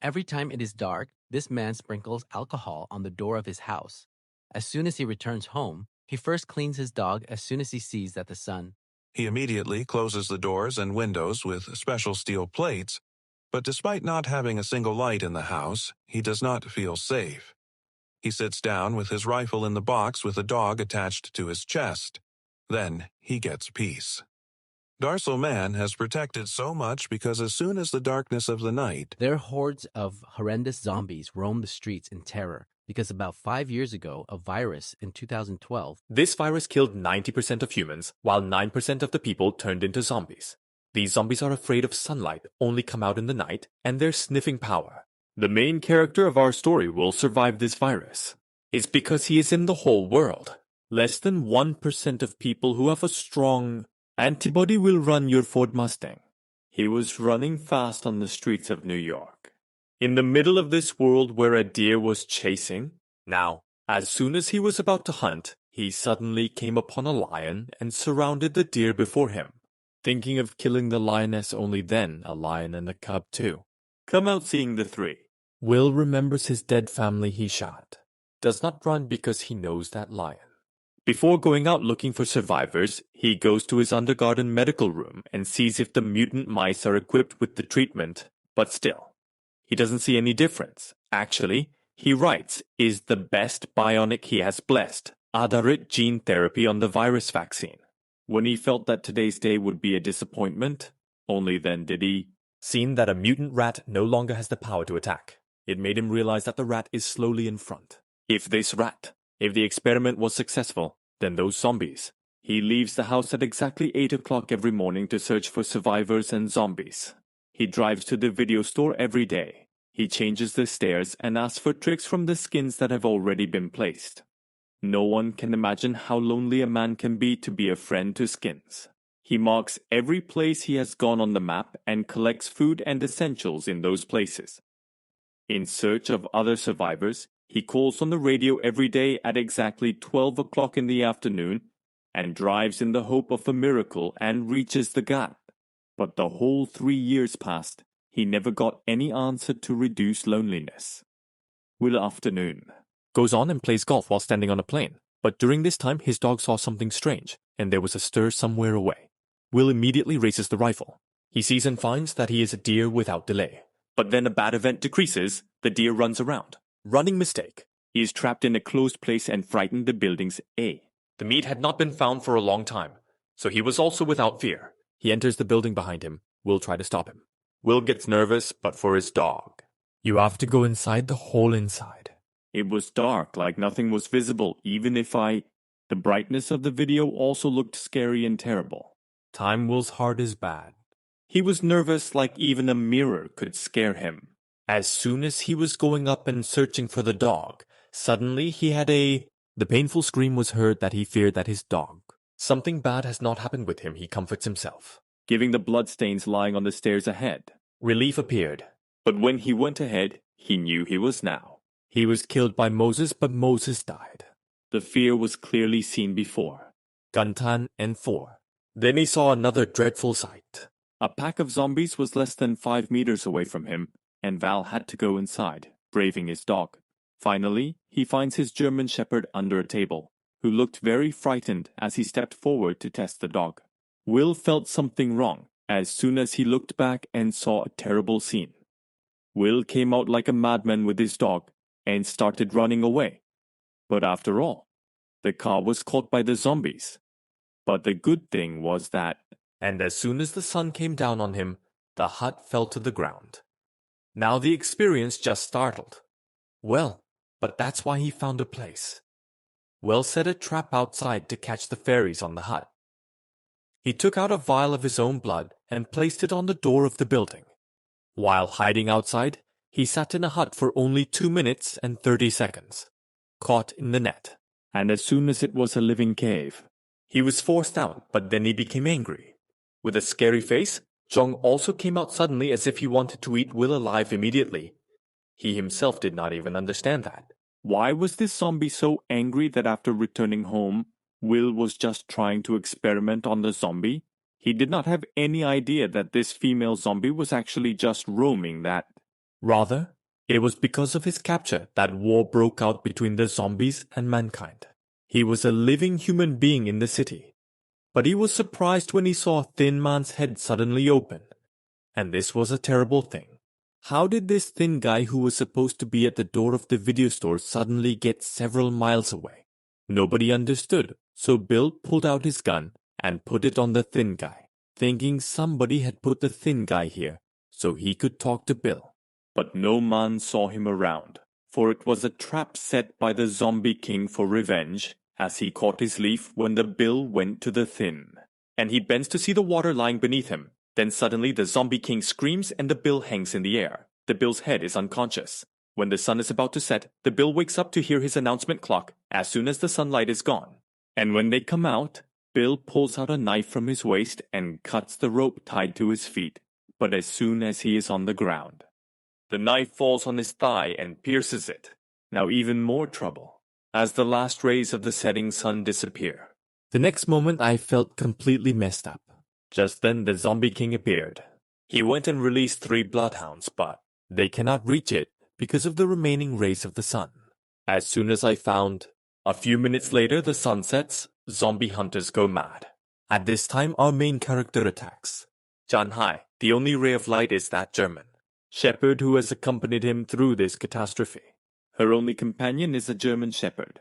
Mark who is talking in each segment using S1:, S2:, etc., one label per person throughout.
S1: Every time it is dark, this man sprinkles alcohol on the door of his house. As soon as he returns home, he first cleans his dog as soon as he sees that the sun.
S2: He immediately closes the doors and windows with special steel plates, but despite not having a single light in the house, he does not feel safe. He sits down with his rifle in the box with the dog attached to his chest. Then he gets peace. Darcel Man has protected so much because as soon as the darkness of the night,
S1: Their hordes of horrendous zombies roam the streets in terror because about 5 years ago, a virus in 2012.
S3: This virus killed 90% of humans, while 9% of the people turned into zombies. These zombies are afraid of sunlight, only come out in the night, and they're sniffing power. The main character of our story will survive this virus. It's because he is in the whole world. Less than 1% of people who have a strong antibody will run your Ford Mustang. He was running fast on the streets of New York, in the middle of this world where a deer was chasing. Now, as soon as he was about to hunt, he suddenly came upon a lion and surrounded the deer before him. Thinking of killing the lioness, only then a lion and a cub too come out seeing the three. Will remembers his dead family he shot. Does not run because he knows that lion. Before going out looking for survivors, he goes to his undergarden medical room and sees if the mutant mice are equipped with the treatment, but still, he doesn't see any difference. Actually, he writes, is the best bionic he has blessed, Adarit gene therapy on the virus vaccine. When he felt that today's day would be a disappointment, only then did he seen that a mutant rat no longer has the power to attack. It made him realize that the rat is slowly in front. If the experiment was successful, then those zombies. He leaves the house at exactly 8 o'clock every morning to search for survivors and zombies. He drives to the video store every day. He changes the stairs and asks for tricks from the skins that have already been placed. No one can imagine how lonely a man can be to be a friend to skins. He marks every place he has gone on the map and collects food and essentials in those places. In search of other survivors, he calls on the radio every day at exactly 12 o'clock in the afternoon and drives in the hope of a miracle and reaches the gap. But the whole 3 years passed. He never got any answer to reduce loneliness. Will afternoon goes on and plays golf while standing on a plane. But during this time, his dog saw something strange, and there was a stir somewhere away. Will immediately raises the rifle. He sees and finds that he is a deer without delay. But then a bad event decreases, the deer runs around. Running mistake. He is trapped in a closed place and frightened the building's A. The meat had not been found for a long time, so he was also without fear. He enters the building behind him. Will try to stop him. Will gets nervous, but for his dog. You have to go inside the whole inside. It was dark, like nothing was visible, even if the brightness of the video also looked scary and terrible. Time Will's heart is bad. He was nervous like even a mirror could scare him. As soon as he was going up and searching for the dog, suddenly he had the painful scream was heard that he feared that his dog. Something bad has not happened with him, he comforts himself. Giving the bloodstains lying on the stairs ahead. Relief appeared. But when he went ahead, he knew he was now. He was killed by Moses, but Moses died. The fear was clearly seen before. Gantan and Thor. Then he saw another dreadful sight. A pack of zombies was less than 5 meters away from him, and Val had to go inside, braving his dog. Finally, he finds his German Shepherd under a table, who looked very frightened as he stepped forward to test the dog. Will felt something wrong as soon as he looked back and saw a terrible scene. Will came out like a madman with his dog and started running away. But after all, the car was caught by the zombies. But the good thing was that, and as soon as the sun came down on him, the hut fell to the ground. Now the experience just startled. Well, but that's why he found a place. Will set a trap outside to catch the fairies on the hut. He took out a vial of his own blood and placed it on the door of the building. While hiding outside, he sat in a hut for only 2 minutes and 30 seconds, caught in the net. And as soon as it was a living cave, he was forced out, but then he became angry. With a scary face, Jong also came out suddenly as if he wanted to eat Will alive immediately. He himself did not even understand that. Why was this zombie so angry that after returning home, Will was just trying to experiment on the zombie? He did not have any idea that this female zombie was actually just roaming that Rather, it was because of his capture that war broke out between the zombies and mankind. He was a living human being in the city, but he was surprised when he saw a thin man's head suddenly open. And this was a terrible thing. How did this thin guy who was supposed to be at the door of the video store suddenly get several miles away? Nobody understood, so Bill pulled out his gun and put it on the thin guy, thinking somebody had put the thin guy here so he could talk to Bill. But no man saw him around, for it was a trap set by the Zombie King for revenge, as he caught his leaf when the Bill went to the thin. And he bends to see the water lying beneath him. Then suddenly the Zombie King screams and the Bill hangs in the air. The Bill's head is unconscious. When the sun is about to set, the Bill wakes up to hear his announcement clock as soon as the sunlight is gone. And when they come out, Bill pulls out a knife from his waist and cuts the rope tied to his feet. But as soon as he is on the ground, the knife falls on his thigh and pierces it. Now even more trouble, as the last rays of the setting sun disappear. The next moment I felt completely messed up. Just then the Zombie King appeared. He went and released 3 bloodhounds, but they cannot reach it because of the remaining rays of the sun. As soon as I found, a few minutes later the sun sets, zombie hunters go mad. At this time our main character attacks. John Hai, the only ray of light is that German shepherd who has accompanied him through this catastrophe. Her only companion is a German shepherd.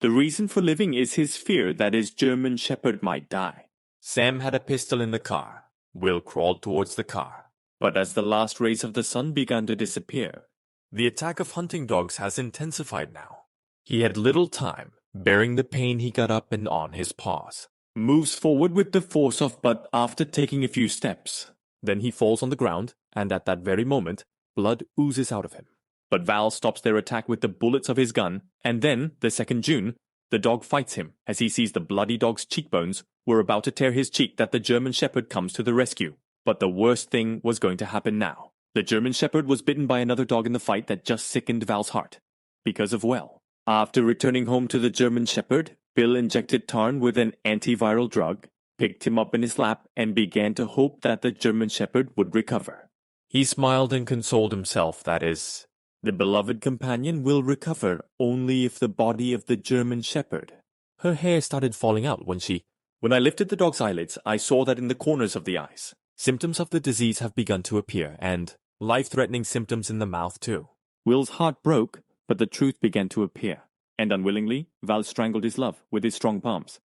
S3: The reason for living is his fear that his German shepherd might die. Sam had a pistol in the car. Will crawled towards the car. But as the last rays of the sun began to disappear, the attack of hunting dogs has intensified now. He had little time, bearing the pain he got up and on his paws. Moves forward with the force of but after taking a few steps. Then he falls on the ground, and at that very moment, blood oozes out of him. But Val stops their attack with the bullets of his gun, and then, the 2nd June, the dog fights him as he sees the bloody dog's cheekbones were about to tear his cheek that the German shepherd comes to the rescue. But the worst thing was going to happen now. The German shepherd was bitten by another dog in the fight that just sickened Val's heart. Because of Well. After returning home to the German shepherd, Bill injected Tarn with an antiviral drug, picked him up in his lap, and began to hope that the German shepherd would recover. He smiled and consoled himself, that is, the beloved companion will recover only if the body of the German shepherd. Her hair started falling out when I lifted the dog's eyelids, I saw that in the corners of the eyes, symptoms of the disease have begun to appear, and life-threatening symptoms in the mouth too. Will's heart broke, but the truth began to appear, and unwillingly, Val strangled his love with his strong palms.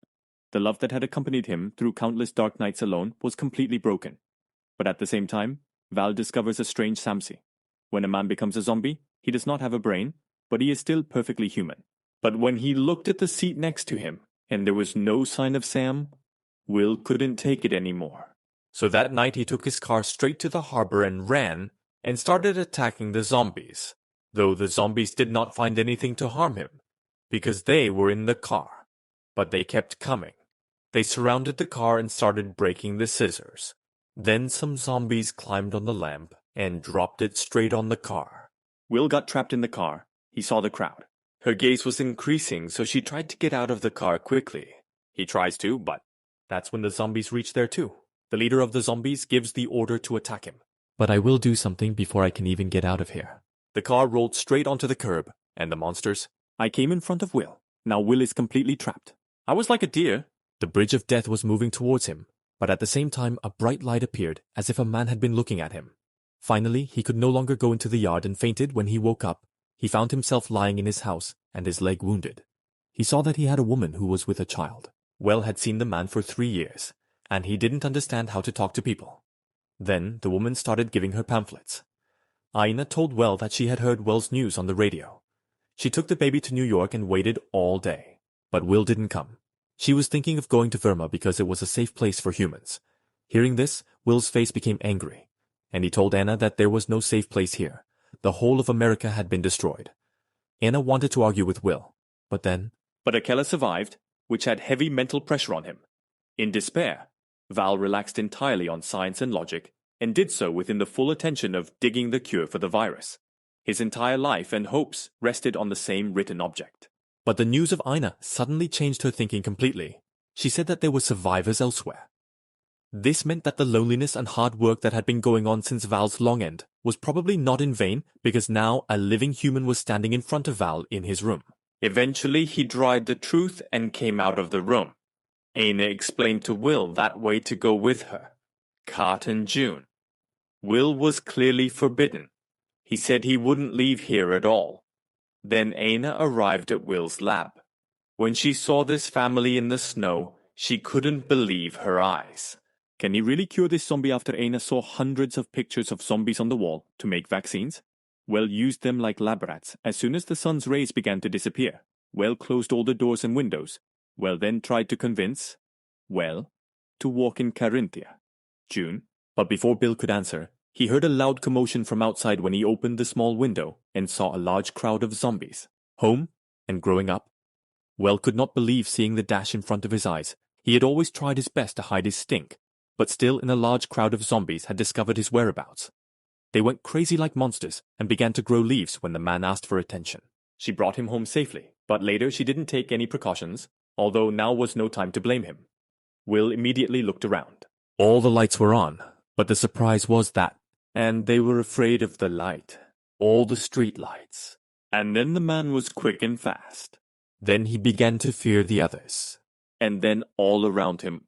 S3: The love that had accompanied him through countless dark nights alone was completely broken. But at the same time, Val discovers a strange Samsi. When a man becomes a zombie, he does not have a brain, but he is still perfectly human. But when he looked at the seat next to him, and there was no sign of Sam, Will couldn't take it anymore. So that night he took his car straight to the harbor and ran, and started attacking the zombies, though the zombies did not find anything to harm him, because they were in the car. But they kept coming. They surrounded the car and started breaking the scissors. Then some zombies climbed on the lamp and dropped it straight on the car. Will got trapped in the car. He saw the crowd. Her gaze was increasing, so she tried to get out of the car quickly. He tries to, but that's when the zombies reach there too. The leader of the zombies gives the order to attack him. But I will do something before I can even get out of here. The car rolled straight onto the curb, and the monsters. I came in front of Will. Now Will is completely trapped. I was like a deer. The bridge of death was moving towards him, but at the same time a bright light appeared, as if a man had been looking at him. Finally, he could no longer go into the yard and fainted. When he woke up, he found himself lying in his house and his leg wounded. He saw that he had a woman who was with a child. Well had seen the man for 3 years, and he didn't understand how to talk to people. Then the woman started giving her pamphlets. Aina told Well that she had heard Well's news on the radio. She took the baby to New York and waited all day. But Will didn't come. She was thinking of going to Verma because it was a safe place for humans. Hearing this, Will's face became angry, and he told Anna that there was no safe place here. The whole of America had been destroyed. Anna wanted to argue with Will, but Akela survived, which had heavy mental pressure on him. In despair, Val relaxed entirely on science and logic, and did so within the full attention of digging the cure for the virus. His entire life and hopes rested on the same written object. But the news of Aina suddenly changed her thinking completely. She said that there were survivors elsewhere. This meant that the loneliness and hard work that had been going on since Val's long end was probably not in vain, because now a living human was standing in front of Val in his room.
S4: Eventually he dried the truth and came out of the room. Aina explained to Will that way to go with her, Kat and June. Will was clearly forbidden. He said he wouldn't leave here at all. Then Aina arrived at Will's lab. When she saw this family in the snow, she couldn't believe her eyes.
S3: Can he really cure this zombie after Aina saw hundreds of pictures of zombies on the wall to make vaccines? Well used them like lab rats. As soon as the sun's rays began to disappear, Well closed all the doors and windows. Well then tried to convince, to walk in Carinthia, June. But before Bill could answer, he heard a loud commotion from outside when he opened the small window and saw a large crowd of zombies. Home and growing up, Well could not believe seeing the dash in front of his eyes. He had always tried his best to hide his stink, but still in a large crowd of zombies had discovered his whereabouts. They went crazy like monsters and began to grow leaves when the man asked for attention. She brought him home safely, but later she didn't take any precautions, although now was no time to blame him. Will immediately looked around. All the lights were on, but the surprise was that, and they were afraid of the light, all the street lights. And then the man was quick and fast. Then he began to fear the others. And then all around him.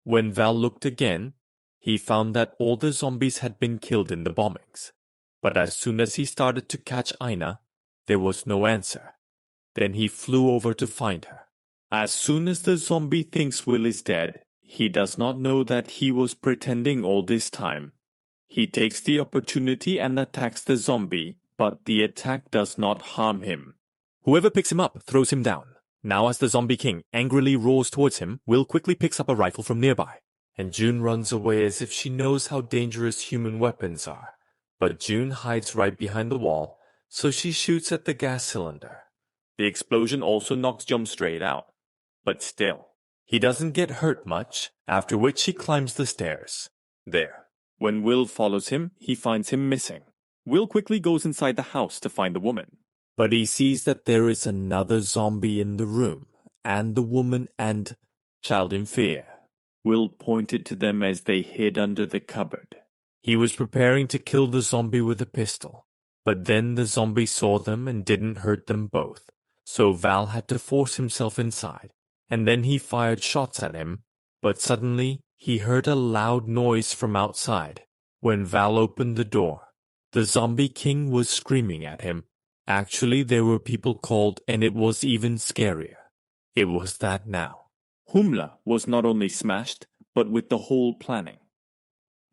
S3: When Val looked again, he found that all the zombies had been killed in the bombings. But as soon as he started to catch Aina, there was no answer. Then he flew over to find her. As soon as the zombie thinks Will is dead, he does not know that he was pretending all this time. He takes the opportunity and attacks the zombie, but the attack does not harm him. Whoever picks him up throws him down. Now as the zombie king angrily roars towards him, Will quickly picks up a rifle from nearby. And June runs away as if she knows how dangerous human weapons are. But June hides right behind the wall, so she shoots at the gas cylinder. The explosion also knocks Jump straight out. But still, he doesn't get hurt much, after which he climbs the stairs. There. When Will follows him, he finds him missing. Will quickly goes inside the house to find the woman. But he sees that there is another zombie in the room, and the woman and child in fear. Will pointed to them as they hid under the cupboard. He was preparing to kill the zombie with a pistol, but then the zombie saw them and didn't hurt them both, so Val had to force himself inside, and then he fired shots at him, but suddenly he heard a loud noise from outside. When Val opened the door, the zombie king was screaming at him. Actually, there were people called, and it was even scarier. It was that now. Humla was not only smashed, but with the whole planning.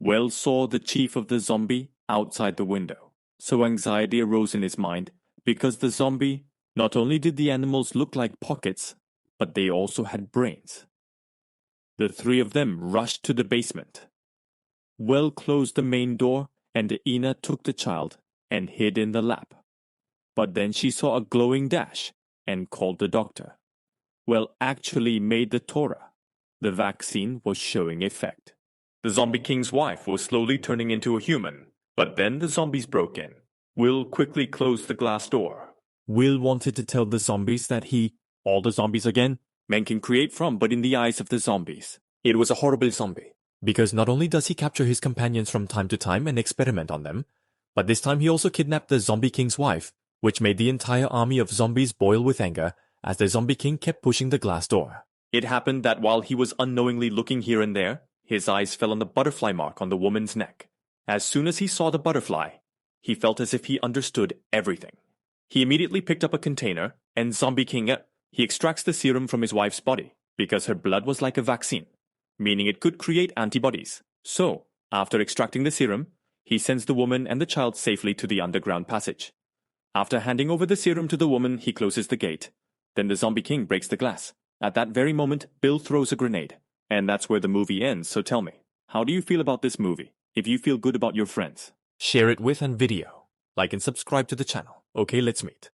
S3: Well saw the chief of the zombie outside the window, so anxiety arose in his mind, because the zombie, not only did the animals look like pockets, but they also had brains. The three of them rushed to the basement. Well closed the main door, and Ina took the child and hid in the lab. But then she saw a glowing dash and called the doctor. Well actually made the Torah. The vaccine was showing effect. The zombie king's wife was slowly turning into a human, but then the zombies broke in. Will quickly closed the glass door. Will wanted to tell the zombies that all the zombies again, man can create from, but in the eyes of the zombies, it was a horrible zombie. Because not only does he capture his companions from time to time and experiment on them, but this time he also kidnapped the zombie king's wife, which made the entire army of zombies boil with anger as the zombie king kept pushing the glass door. It happened that while he was unknowingly looking here and there, his eyes fell on the butterfly mark on the woman's neck. As soon as he saw the butterfly, he felt as if he understood everything. He immediately picked up a container, and zombie king, he extracts the serum from his wife's body, because her blood was like a vaccine, meaning it could create antibodies. So, after extracting the serum, he sends the woman and the child safely to the underground passage. After handing over the serum to the woman, he closes the gate. Then the zombie king breaks the glass. At that very moment, Bill throws a grenade. And that's where the movie ends, so tell me, how do you feel about this movie? If you feel good about your friends, share it with and video. Like and subscribe to the channel. Okay, let's meet.